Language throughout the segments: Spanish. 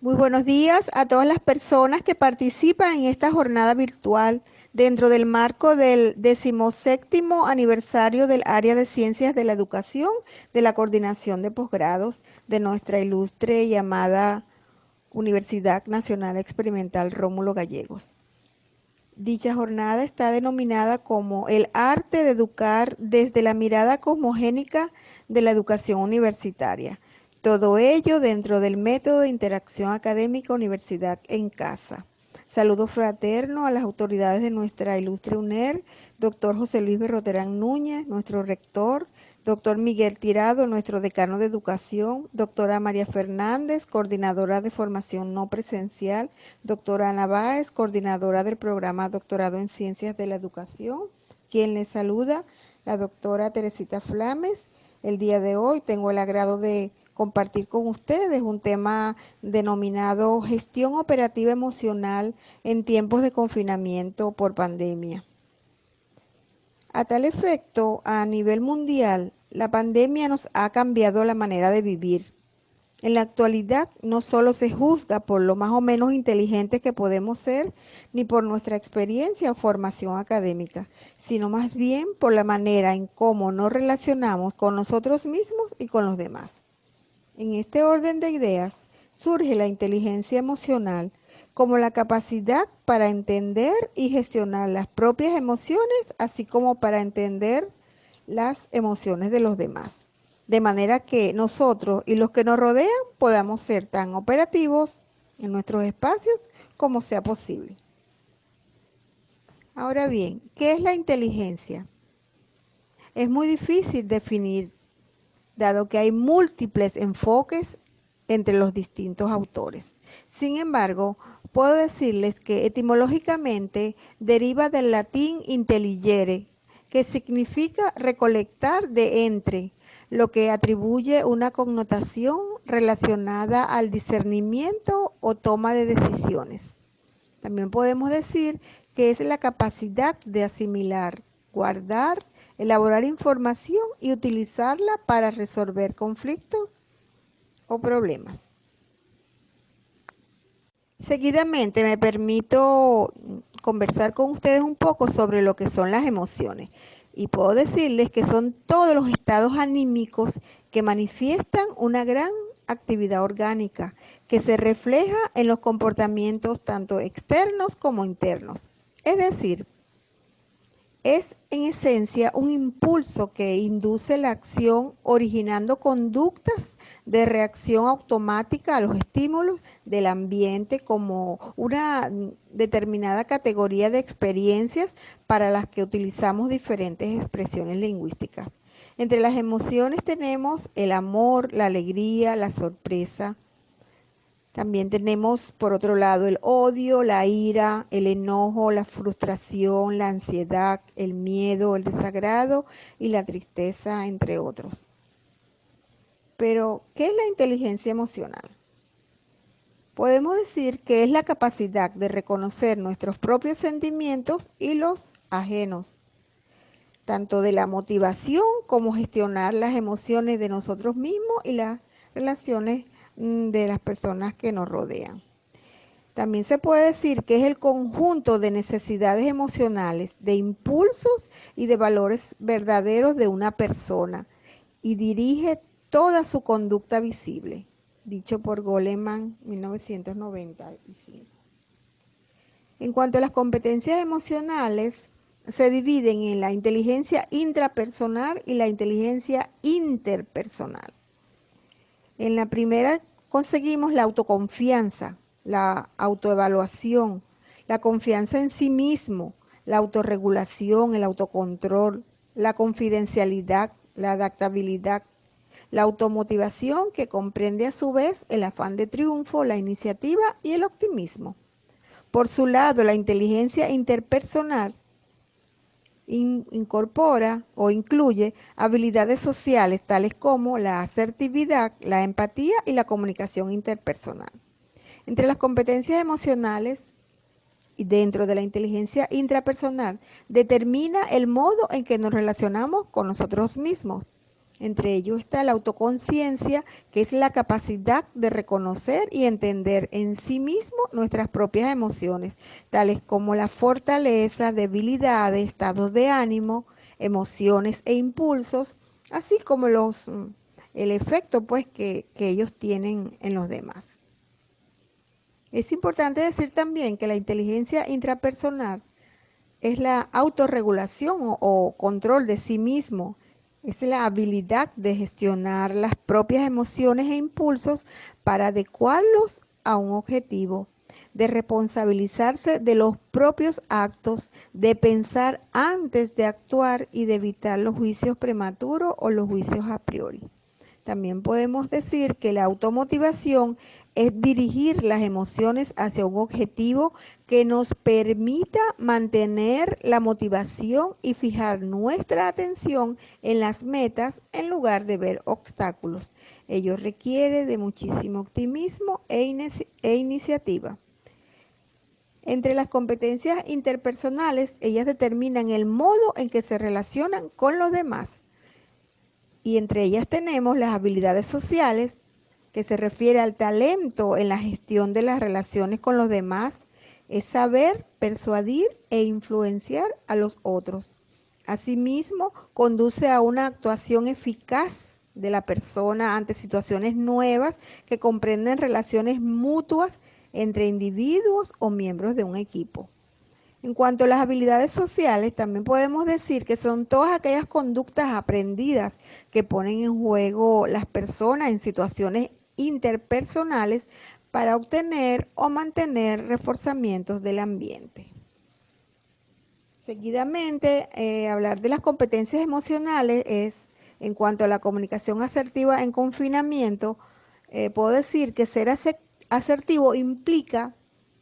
Muy buenos días a todas las personas que participan en esta jornada virtual dentro del marco del 17º aniversario del área de Ciencias de la Educación de la Coordinación de Posgrados de nuestra ilustre y amada Universidad Nacional Experimental Rómulo Gallegos. Dicha jornada está denominada como el arte de educar desde la mirada cosmogénica de la educación universitaria. Todo ello dentro del método de interacción académica universidad en casa. Saludo fraterno a las autoridades de nuestra ilustre UNER, doctor José Luis Berroterán Núñez, nuestro rector, doctor Miguel Tirado, nuestro decano de educación, doctora María Fernández, coordinadora de formación no presencial, doctora Ana Báez, coordinadora del programa Doctorado en Ciencias de la Educación, quien les saluda, la doctora Teresita Flames. El día de hoy tengo el agrado de compartir con ustedes un tema denominado gestión operativa emocional en tiempos de confinamiento por pandemia. A tal efecto, a nivel mundial, la pandemia nos ha cambiado la manera de vivir. En la actualidad no solo se juzga por lo más o menos inteligentes que podemos ser, ni por nuestra experiencia o formación académica, sino más bien por la manera en cómo nos relacionamos con nosotros mismos y con los demás. En este orden de ideas surge la inteligencia emocional como la capacidad para entender y gestionar las propias emociones, así como para entender las emociones de los demás. De manera que nosotros y los que nos rodean podamos ser tan operativos en nuestros espacios como sea posible. Ahora bien, ¿qué es la inteligencia? Es muy difícil definir, dado que hay múltiples enfoques entre los distintos autores. Sin embargo, puedo decirles que etimológicamente deriva del latín intelligere, que significa recolectar de entre, lo que atribuye una connotación relacionada al discernimiento o toma de decisiones. También podemos decir que es la capacidad de asimilar, guardar, elaborar información y utilizarla para resolver conflictos o problemas. Seguidamente me permito conversar con ustedes un poco sobre lo que son las emociones. Y puedo decirles que son todos los estados anímicos que manifiestan una gran actividad orgánica que se refleja en los comportamientos tanto externos como internos. Es decir, es en esencia un impulso que induce la acción originando conductas de reacción automática a los estímulos del ambiente como una determinada categoría de experiencias para las que utilizamos diferentes expresiones lingüísticas. Entre las emociones tenemos el amor, la alegría, la sorpresa. También tenemos, por otro lado, el odio, la ira, el enojo, la frustración, la ansiedad, el miedo, el desagrado y la tristeza, entre otros. Pero, ¿qué es la inteligencia emocional? Podemos decir que es la capacidad de reconocer nuestros propios sentimientos y los ajenos, tanto de la motivación como gestionar las emociones de nosotros mismos y las relaciones de las personas que nos rodean. También se puede decir que es el conjunto de necesidades emocionales, de impulsos y de valores verdaderos de una persona y dirige toda su conducta visible, dicho por Goleman 1995. En cuanto a las competencias emocionales, se dividen en la inteligencia intrapersonal y la inteligencia interpersonal. En la primera conseguimos la autoconfianza, la autoevaluación, la confianza en sí mismo, la autorregulación, el autocontrol, la confidencialidad, la adaptabilidad, la automotivación que comprende a su vez el afán de triunfo, la iniciativa y el optimismo. Por su lado, la inteligencia interpersonal incorpora o incluye habilidades sociales tales como la asertividad, la empatía y la comunicación interpersonal. Entre las competencias emocionales y dentro de la inteligencia intrapersonal determina el modo en que nos relacionamos con nosotros mismos. Entre ellos está la autoconciencia, que es la capacidad de reconocer y entender en sí mismo nuestras propias emociones, tales como la fortaleza, debilidades, estados de ánimo, emociones e impulsos, así como el efecto pues que ellos tienen en los demás. Es importante decir también que la inteligencia intrapersonal es la autorregulación o control de sí mismo, es la habilidad de gestionar las propias emociones e impulsos para adecuarlos a un objetivo, de responsabilizarse de los propios actos, de pensar antes de actuar y de evitar los juicios prematuros o los juicios a priori. También podemos decir que la automotivación es dirigir las emociones hacia un objetivo que nos permita mantener la motivación y fijar nuestra atención en las metas en lugar de ver obstáculos. Ello requiere de muchísimo optimismo e iniciativa. Entre las competencias interpersonales, ellas determinan el modo en que se relacionan con los demás. Y entre ellas tenemos las habilidades sociales, que se refiere al talento en la gestión de las relaciones con los demás, es saber persuadir e influenciar a los otros. Asimismo, conduce a una actuación eficaz de la persona ante situaciones nuevas que comprenden relaciones mutuas entre individuos o miembros de un equipo. En cuanto a las habilidades sociales, también podemos decir que son todas aquellas conductas aprendidas que ponen en juego las personas en situaciones interpersonales para obtener o mantener reforzamientos del ambiente. Seguidamente, hablar de las competencias emocionales es, en cuanto a la comunicación asertiva en confinamiento, puedo decir que ser asertivo implica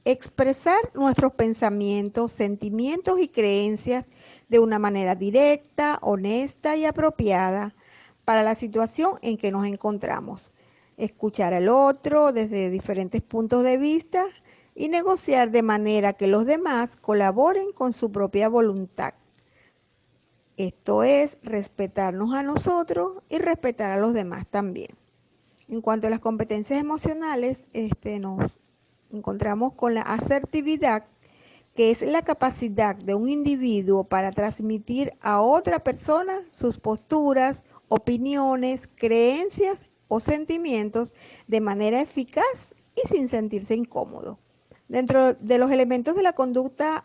expresar nuestros pensamientos, sentimientos y creencias de una manera directa, honesta y apropiada para la situación en que nos encontramos. Escuchar al otro desde diferentes puntos de vista y negociar de manera que los demás colaboren con su propia voluntad. Esto es respetarnos a nosotros y respetar a los demás también. En cuanto a las competencias emocionales, nos encontramos con la asertividad, que es la capacidad de un individuo para transmitir a otra persona sus posturas, opiniones, creencias o sentimientos de manera eficaz y sin sentirse incómodo. Dentro de los elementos de la conducta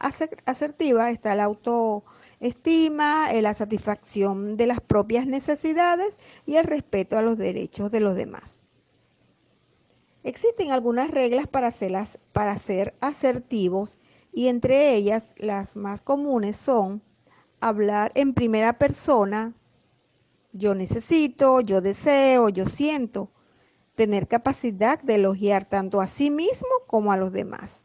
asertiva está la autoestima, la satisfacción de las propias necesidades y el respeto a los derechos de los demás. Existen algunas reglas para ser asertivos y entre ellas las más comunes son hablar en primera persona, yo necesito, yo deseo, yo siento, tener capacidad de elogiar tanto a sí mismo como a los demás,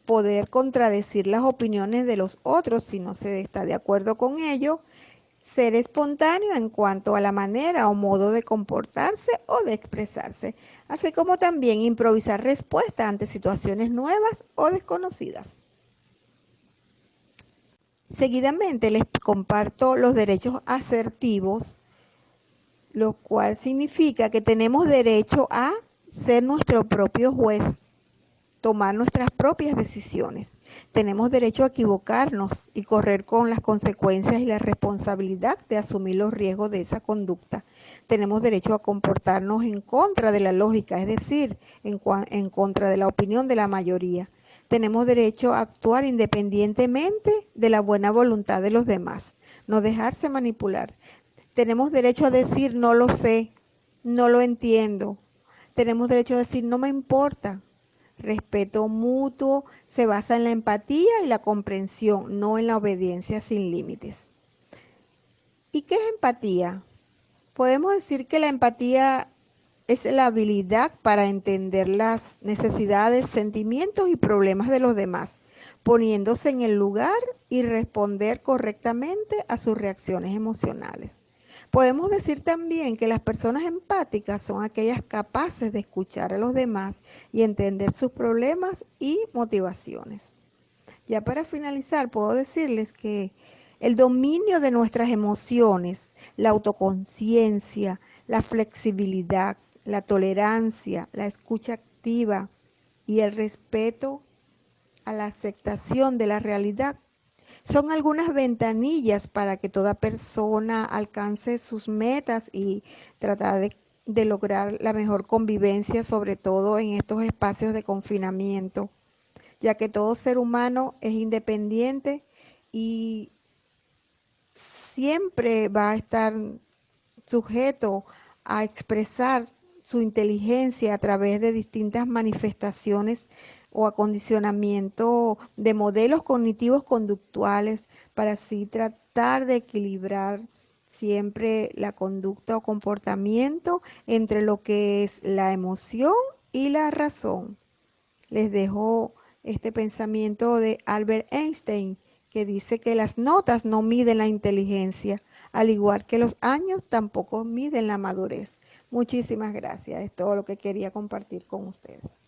poder contradecir las opiniones de los otros si no se está de acuerdo con ello, ser espontáneo en cuanto a la manera o modo de comportarse o de expresarse, así como también improvisar respuestas ante situaciones nuevas o desconocidas. Seguidamente les comparto los derechos asertivos, lo cual significa que tenemos derecho a ser nuestro propio juez, tomar nuestras propias decisiones. Tenemos derecho a equivocarnos y correr con las consecuencias y la responsabilidad de asumir los riesgos de esa conducta. Tenemos derecho a comportarnos en contra de la lógica, es decir, en contra de la opinión de la mayoría. Tenemos derecho a actuar independientemente de la buena voluntad de los demás, no dejarse manipular. Tenemos derecho a decir no lo sé, no lo entiendo. Tenemos derecho a decir no me importa. Respeto mutuo se basa en la empatía y la comprensión, no en la obediencia sin límites. ¿Y qué es empatía? Podemos decir que la empatía es la habilidad para entender las necesidades, sentimientos y problemas de los demás, poniéndose en el lugar y responder correctamente a sus reacciones emocionales. Podemos decir también que las personas empáticas son aquellas capaces de escuchar a los demás y entender sus problemas y motivaciones. Ya para finalizar, puedo decirles que El dominio de nuestras emociones, la autoconciencia, la flexibilidad, la tolerancia, la escucha activa y el respeto a la aceptación de la realidad son algunas ventanillas para que toda persona alcance sus metas y tratar de lograr la mejor convivencia, sobre todo en estos espacios de confinamiento, ya que todo ser humano es independiente y siempre va a estar sujeto a expresar su inteligencia a través de distintas manifestaciones o acondicionamiento de modelos cognitivos conductuales para así tratar de equilibrar siempre la conducta o comportamiento entre lo que es la emoción y la razón. Les dejo este pensamiento de Albert Einstein, que dice que las notas no miden la inteligencia, al igual que los años tampoco miden la madurez. Muchísimas gracias, es todo lo que quería compartir con ustedes.